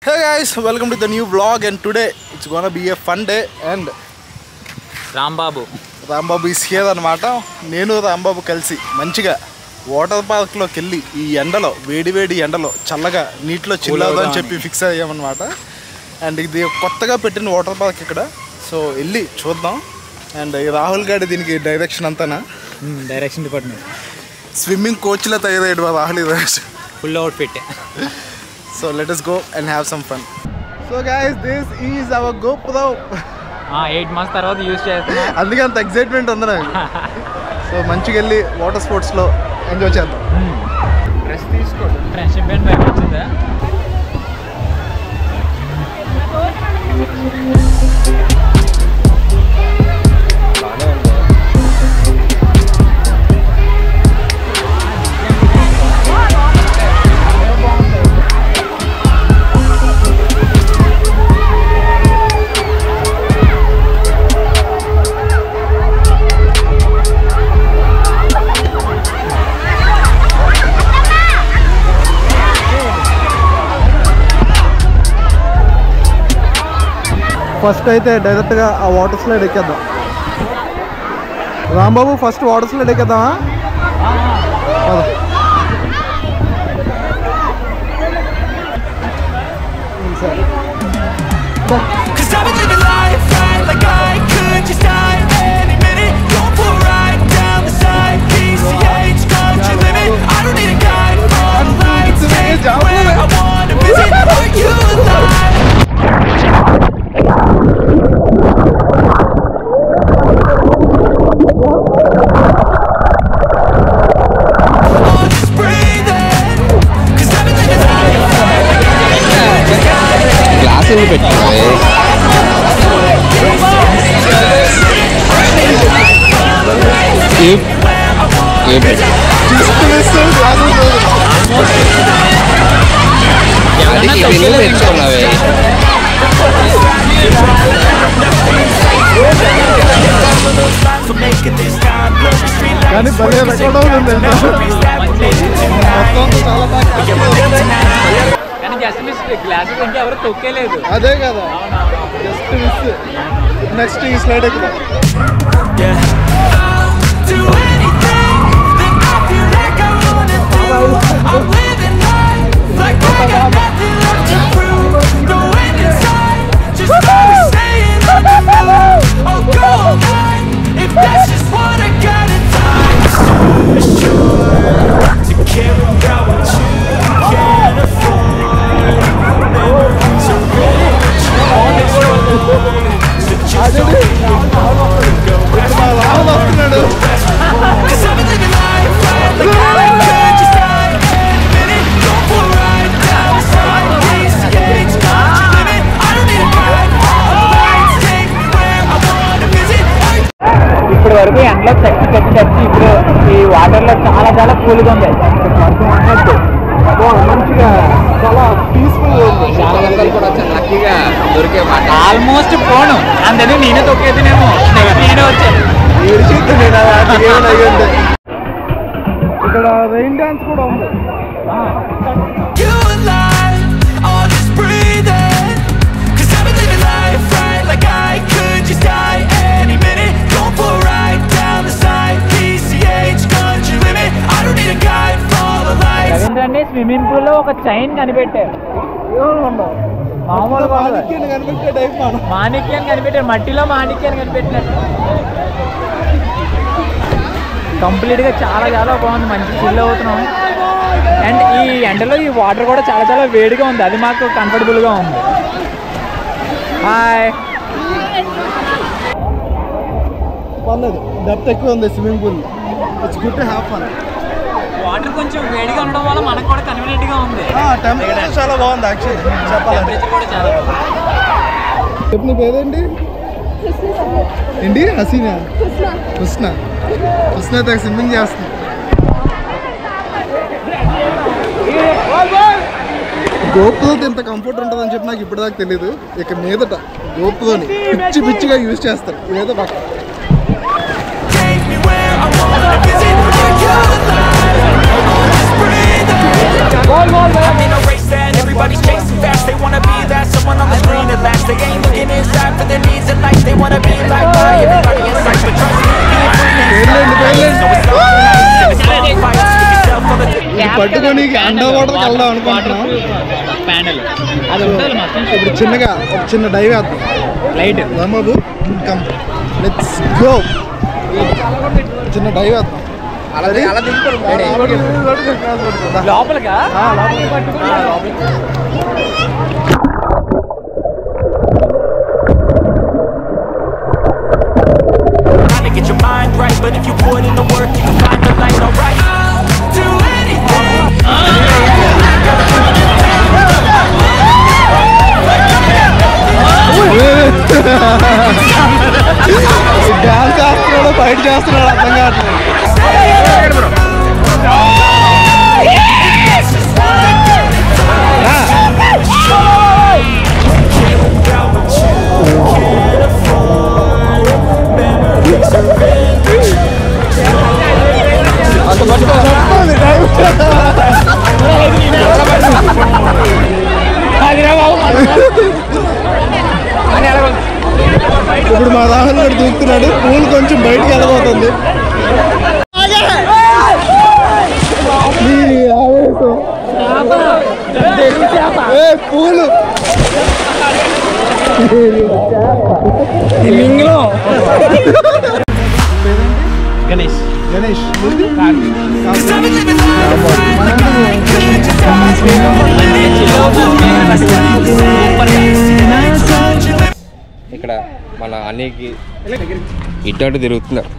Hey guys, welcome to the new vlog and today it's gonna be a fun day and Rambabu is here అన్నమాట. నేను రాంబాబు కలిసి మంచిగా water పార్క్లోకి వెళ్ళి ఈ ఎండలో వేడి ఎండలో చల్లగా నీటిలో చిల్లవుదని చెప్పి ఫిక్స్ అయ్యామన్నమాట. అండ్ ఇది కొత్తగా పెట్టిన వాటర్ పార్క్ ఇక్కడ, సో వెళ్ళి చూద్దాం. అండ్ రాహుల్ గారి దీనికి డైరెక్షన్ అంతానా డైరెక్షన్ డిపార్ట్మెంట్ స్విమ్మింగ్ కోచ్లో తయారయ్యాడు రాహుల్ ఈరోజు full outfit. So let us go and have some fun. So guys, this is our GoPro. 8 months తర్వాత యూజ్ చేస్తున్నా, అందుకే అంత ఎక్సైట్మెంట్ ఉంది నాకు. సో మంచిగా వెళ్ళి వాటర్ స్పోర్ట్స్లో ఎంజాయ్ చేద్దాం. డ్రెస్ తీసుకోండి, ఫ్రెండ్షిప్ బ్యాండ్ బ్యాగ్ వచ్చిందా? ఫస్ట్ అయితే డైరెక్ట్గా ఆ వాటర్ స్లైడ్ ఎక్కేద్దాం. రాంబాబు ఫస్ట్ వాటర్ స్లైడ్ ఎక్కేద్దామా? కానీ భలే రికార్డ్ అవుతుంది. ఎవరు తొక్కేలేదు, అదే కదా, జస్ట్ మిస్. నెక్స్ట్ ఈ స్లైడ్ ఎక్కువ. ఇప్పటి వరకు ఎండలో చచ్చి ఇప్పుడు ఈ వాటర్లో చాలా కూల్గా ఉంది. మంచిగా చాలా పీస్ఫుల్ ఉంది. చాలా గంటలు కూడా వచ్చాను, లక్కీగా దొరికే ఆల్మోస్ట్ పోను అందుకని నేనే తొక్కేదినేమో, నేనే వచ్చాను. ఇక్కడ రెయిన్ డాన్స్ కూడా ఉంది. రవీంద్రని స్విమ్మింగ్ పూల్ లో ఒక చైన్ కనిపెట్టారు. మామూలుగా మాణిక్యాన్ని కనిపెట్టారు, మట్టిలో మాణిక్యాన్ని కనిపెట్టినట్టు. కంప్లీట్గా చాలా బాగుంది, మంచి చిల్ అవుతున్నాం. అండ్ ఈ ఎండలో ఈ వాటర్ కూడా చాలా వేడిగా ఉంది, అది మాకు కంఫర్టబుల్గా ఉంది. హాయ్. పర్లేదు, డెప్త్ ఎక్కువ ఉంది swimming pool. It's good to have fun. Water కొంచెం వేడిగా ఉండడం వల్ల మనకు కూడా కన్వీనియంట్గా ఉంది. టెంపరేచర్ చాలా బాగుంది యాక్చువల్లీ చెప్పాలి. టెంపరేచర్ కూడా చాలా బాగుంది. చెప్పు నీ పేరేంటి? ఏంటి? హసీనా? కృష్ణ అయితే స్విమ్మింగ్ చేస్తుంది. గోప్రోతో ఇంత కంఫర్ట్ ఉంటుందని చెప్పి నాకు ఇప్పటిదాకా తెలియదు. ఇక మీదట గోప్రోని పిచ్చిగా యూజ్ చేస్తారు. ఏదో పక్క I'm in a race and everybody's chasing fast. They they wanna be that someone on the screen at last. They ain't looking inside for their needs in life. They wanna be like why everybody in sight, but trust me, being free is not nice. So it's all nice and it's all fights. Give yourself all the పట్టుకొని under వాటర్కి వెళ్దాం అనుకుంటున్నాం. Panel అది ఉండాలి మొత్తం. ఇప్పుడు చిన్నగా ఒక చిన్న డైవ్ వేద్దాం. Light Rambabu come let's go. చిన్న డైవ్ వేద్దాం. లోపలిగా trying to get your mind right, but if you put in the work, you can find the light. Alright, I'll do anything. Dance చేస్తున్నాడు, ఫైట్ చేస్తున్నాడు, అర్థం కావట్లేదు. ఇప్పుడు మా రాహుల్ గారు దూకుతున్నాడు. పూల్ కొంచెం బయటికి వెళ్ళబోతుంది. పూలు గణేష్ గణేష్ ఇక్కడ మన అన్నయ్యకి ఇటు తిరుగుతున్నారు.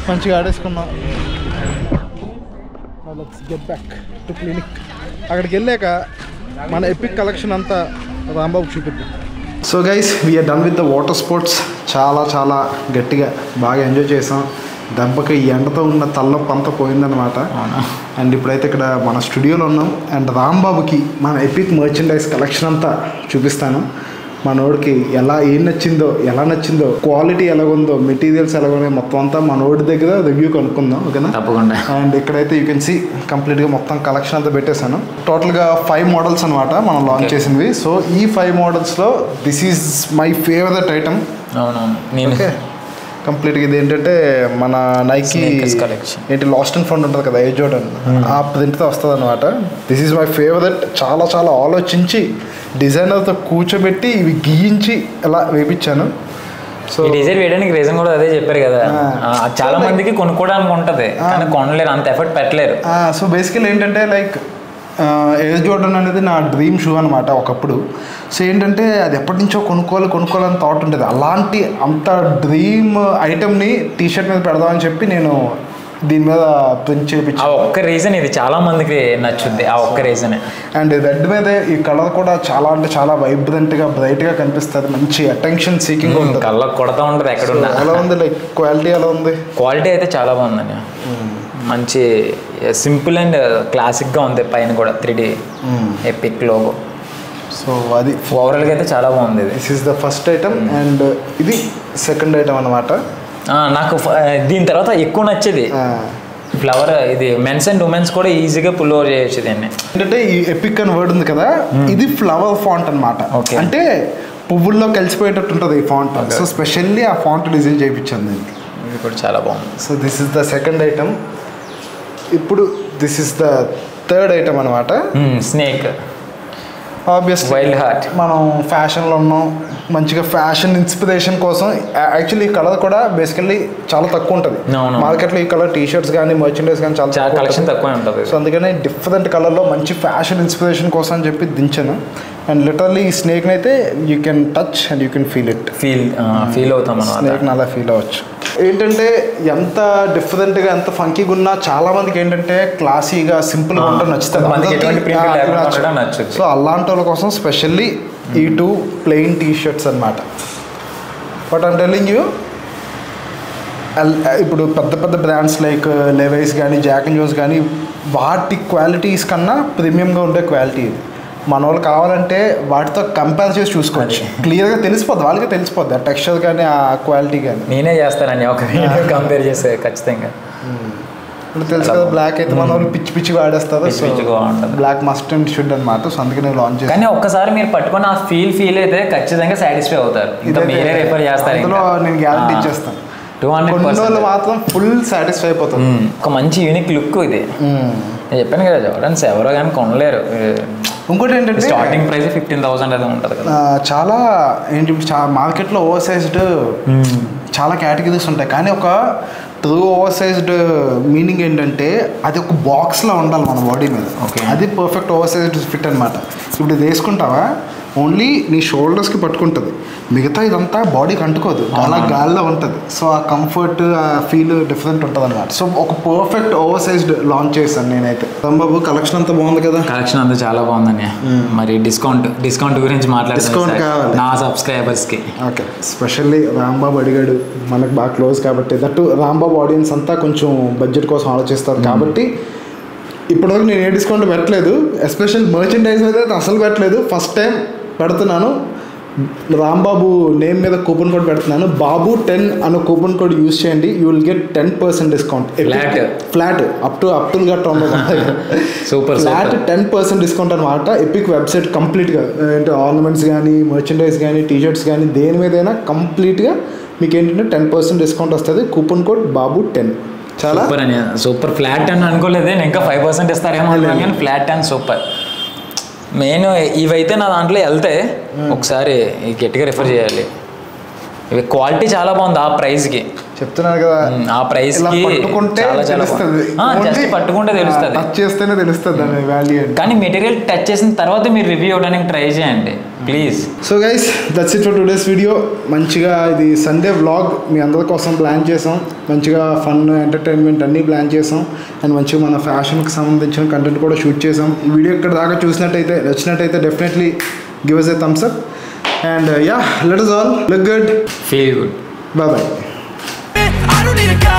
మంచిగా ఆడేసుకున్నాం. Let's get back to clinic. అక్కడికి వెళ్ళాక మన ఎపిక్ కలెక్షన్ అంతా రాంబాబు చూపిద్దాం. So guys we are done with the water sports. చాలా చాలా గట్టిగా బాగా ఎంజాయ్ చేసాం. దెబ్బకి ఈ ఎండతో ఉన్న తలనొప్పి అంతా పోయిందనమాట. అండ్ ఇప్పుడైతే ఇక్కడ మన స్టూడియోలో ఉన్నాం. అండ్ రాంబాబుకి మన ఎపిక్ మర్చెండైజ్ కలెక్షన్ అంతా చూపిస్తాను. మనోడికి ఏం నచ్చిందో, ఎలా నచ్చిందో, క్వాలిటీ ఎలాగుందో, మెటీరియల్స్ ఎలాగున్నాయో మొత్తం అంతా మనోడి దగ్గర రివ్యూ కనుక్కుందాం. ఓకేనా? తప్పకుండా. అండ్ ఇక్కడైతే యూ కెన్ సీ కంప్లీట్గా మొత్తం కలెక్షన్ అంతా పెట్టేశాను. టోటల్గా 5 మోడల్స్ అనమాట మనం లాంచ్ చేసినవి. సో ఈ 5 మోడల్స్లో this is my favourite item. అవునవును. ఓకే, కంప్లీట్గా ఇది ఏంటంటే మన నైకీ ఏంటి లాస్ట్ అండ్ ఫౌండ్ ఉంటుంది కదా, ఎయిర్ జోర్డన్, ఆ ప్రింట్తో వస్తుంది అనమాట. This is my favourite. చాలా చాలా ఆలోచించి డిజైనర్తో కూర్చోబెట్టి ఇవి గీయించి ఎలా వేయించాను. సో డిజైన్ వేయడానికి రీజన్ కూడా అదే చెప్పారు కదా. చాలా మందికి కొనుక్కోవడానికి ఉంటుంది కానీ కొనలేరు, అంత ఎఫర్ట్ పెట్టలేరు. సో బేసికల్ ఏంటంటే లైక్ ఎయిర్ జోర్డన్ అనేది నా డ్రీమ్ షూ అనమాట ఒకప్పుడు. సో ఏంటంటే అది ఎప్పటి నుంచో కొనుక్కోవాలని థాట్ ఉంటుంది. అలాంటి అంత డ్రీమ్ ఐటమ్ని టీషర్ట్ మీద పెడదామని చెప్పి నేను దీని మీద ప్రింట్ చేయించి ఆ ఒక్క రీజన్ ఇది చాలా మందికి నచ్చుద్ది. ఆ ఒక్క రీజనే. అండ్ రెడ్ మీద ఈ కలర్ కూడా చాలా అంటే చాలా వైబ్రెంట్గా బ్రైట్గా కనిపిస్తుంది. మంచి అటెన్షన్ సీకింగ్ ఉంటుంది. కళ్ళకు కొడతా ఉంటుంది ఎక్కడున్నా. ఎలా ఉంది లైక్ క్వాలిటీ ఎలా ఉంది? క్వాలిటీ అయితే చాలా బాగుందండి. మంచి సింపుల్ అండ్ క్లాసిక్గా ఉంది. పైన కూడా 3D ఎపిక్ లోగో. సో అది ఓవరాల్గా అయితే చాలా బాగుంది. ఇది this is the first item and ఇది సెకండ్ ఐటమ్ అనమాట. నాకు దీని తర్వాత ఎక్కువ నచ్చేది ఫ్లవర్. ఇది మెన్స్ అండ్ ఉమెన్స్ కూడా ఈజీగా పుల్ ఓవర్ చేయొచ్చు దీన్ని. ఏంటంటే ఈ ఎపిక్ అని వర్డ్ ఉంది కదా, ఇది ఫ్లవర్ ఫాంట్ అనమాట. అంటే పువ్వుల్లో కలిసిపోయేటట్టు ఉంటుంది ఈ ఫాంట్. సో స్పెషల్లీ ఆ ఫాంట్ డిజైన్ చేయించాను నేను. ఇది కూడా చాలా బాగుంది. So this is the second item. ఇప్పుడు this is the third item అనమాట. స్నేక్. Obviously wild heart. మనం ఫ్యాషన్లో ఉన్నాం, మంచిగా ఫ్యాషన్ ఇన్స్పిరేషన్ కోసం. యాక్చువల్లీ ఈ కలర్ కూడా బేసికల్లీ చాలా తక్కువ ఉంటుంది మార్కెట్లో. ఈ కలర్ టీషర్ట్స్ కానీ మర్చెండైజ్ కానీ చాలా కలెక్షన్ తక్కువ ఉంటుంది. సో అందుకని డిఫరెంట్ కలర్లో మంచి ఫ్యాషన్ ఇన్స్పిరేషన్ కోసం అని చెప్పి దించాను. అండ్ లిటరల్లీ ఈ స్నేక్ని అయితే you can touch and you can feel it. Feel అవుతాం స్నేక్ని అలా ఫీల్ అవ్వచ్చు. ఏంటంటే ఎంత డిఫరెంట్గా ఎంత ఫంకీగా ఉన్నా చాలా మందికి ఏంటంటే క్లాసీగా సింపుల్గా ఉండడం నచ్చుతుంది. సో అలాంటి వాళ్ళ కోసం స్పెషల్లీ ఈ 2 ప్లెయిన్ టీ షర్ట్స్ అనమాట. బట్ ఐమ్ టెల్లింగ్ యూ, ఇప్పుడు పెద్ద పెద్ద బ్రాండ్స్ లైక్ లెవైస్ కానీ జాక్ అండ్ జోన్స్ కానీ వాటి క్వాలిటీస్ కన్నా ప్రీమియంగా ఉండే క్వాలిటీ ఇది. మన వాళ్ళు కావాలంటే వాటితో కంపేర్ చేసి చూసుకోవచ్చు. క్లియర్గా తెలిసిపోద్ది, వాళ్ళకి తెలిసిపోద్ది ఆ టెక్స్చర్ కానీ ఆ క్వాలిటీ కానీ. నేనే చేస్తానండి ఒక వీడియో కంపేర్ చేస్తే ఖచ్చితంగా. ఇప్పుడు తెలుసు కదా బ్లాక్ అయితే మన వాళ్ళు పిచ్చి పిచ్చి వాడేస్తారు. సో పిచ్చిగా ఉంటుంది. బ్లాక్ మస్ట్ అండ్ షుడ్ అనమాట. సో అందుకే నేను లాంచ్ చేస్తాను. కానీ ఒక్కసారి మీరు పట్టుకొని ఆ ఫీల్ అయితే ఖచ్చితంగా సాటిస్ఫై అవుతారు. ఇంకా మీరే రిఫర్ చేస్తారు. అందులో నేను గ్యారంటీ ఇచ్చేస్తాను. 200 మాత్రం ఫుల్ సాటిస్ఫై అయిపోతుంది. ఒక మంచి యూనిక్ లుక్ ఇది. నేను చెప్పాను కదా జోర్డన్స్ ఎవరో కానీ కొనలేరు. ఇంకోటి ఏంటంటే స్టార్టింగ్ ప్రైస్ 15,000 అది ఉంటుంది కదా. చాలా ఏంటి మార్కెట్లో ఓవర్ సైజ్డ్ చాలా కేటగిరీస్ ఉంటాయి. కానీ ఒక ట్రూ ఓవర్ సైజ్డ్ మీనింగ్ ఏంటంటే అది ఒక బాక్స్లో ఉండాలి మన బాడీ మీద. అది పర్ఫెక్ట్ ఓవర్ సైజ్డ్ ఫిట్ అనమాట. ఇప్పుడు ఇది వేసుకుంటావా ఓన్లీ నీ షోల్డర్స్కి పట్టుకుంటుంది, మిగతా ఇదంతా బాడీకి అంటుకోదు, అలా గాల్లో ఉంటుంది. సో ఆ కంఫర్ట్ ఆ ఫీల్ డిఫరెంట్ ఉంటుంది అనమాట. సో ఒక పర్ఫెక్ట్ ఓవర్ సైజ్డ్ లాంచ్ చేశాను నేనైతే. రాంబాబు కలెక్షన్ అంతా బాగుంది కదా? కలెక్షన్ అంతా చాలా బాగుందని. మరి డిస్కౌంట్ గురించి డిస్కౌంట్ కావాలి నా సబ్స్క్రైబర్స్కి. ఓకే, స్పెషల్లీ రాంబాబు అడిగాడు, మనకు బాగా క్లోజ్ కాబట్టి. దట్టు రాంబాబు ఆడియన్స్ అంతా కొంచెం బడ్జెట్ కోసం ఆలోచిస్తారు కాబట్టి ఇప్పటివరకు నేను ఏ డిస్కౌంట్ పెట్టలేదు. ఎస్పెషల్ మర్చెండైజ్ మీద అసలు పెట్టలేదు. ఫస్ట్ టైం పెడుతున్నాను. రాంబాబు నేమ్ మీద కూపన్ కోడ్ పెడుతున్నాను. బాబు 10 అనే కూపన్ కోడ్ యూజ్ చేయండి. You will get 10% discount. Flat up to get super flat 10% discount అనమాట. ఎపిక్ వెబ్సైట్ కంప్లీట్గా అంటే ఆర్నమెంట్స్ కానీ మర్చెండైజ్ కానీ టీషర్ట్స్ కానీ దేని మీదైనా కంప్లీట్గా మీకు ఏంటంటే 10% డిస్కౌంట్ వస్తుంది. కూపన్ కోడ్ బాబు 10. చాలా సూపర్. ఫ్లాట్ అని అనుకోలేదు నేను, ఇంకా 5% ఇస్తారేమో కానీ ఫ్లాట్ అండ్ సూపర్. మెయిన్ ఇవైతే నా దాంట్లో వెళ్తే ఒకసారి గట్టిగా రిఫర్ చేయాలి. ఇవి క్వాలిటీ చాలా బాగుంది ఆ ప్రైస్కి. చెప్తున్నాను కదా, ఆ ప్రైస్కి జస్ట్ పట్టుకుంటే తెలుస్తుంది, టచ్ చేస్తేనే తెలుస్తుంది దాని వాల్యూ. కానీ మెటీరియల్ టచ్ చేసిన తర్వాత మీరు రివ్యూ ఇవ్వడానికి ట్రై చేయండి please. So guys that's it for today's video. మంచిగా ఇది సండే వ్లాగ్ మీ అందరి కోసం ప్లాన్ చేసాం. మంచిగా ఫన్ ఎంటర్టైన్మెంట్ అన్నీ ప్లాన్ చేసాం. అండ్ మంచిగా మన ఫ్యాషన్కి సంబంధించిన కంటెంట్ కూడా షూట్ చేసాం. వీడియో ఇక్కడ దాకా చూసినట్టయితే నచ్చినట్టయితే definitely give us a thumbs up. And yeah, let us all look good, feel good. bye bye. I don't need a guy.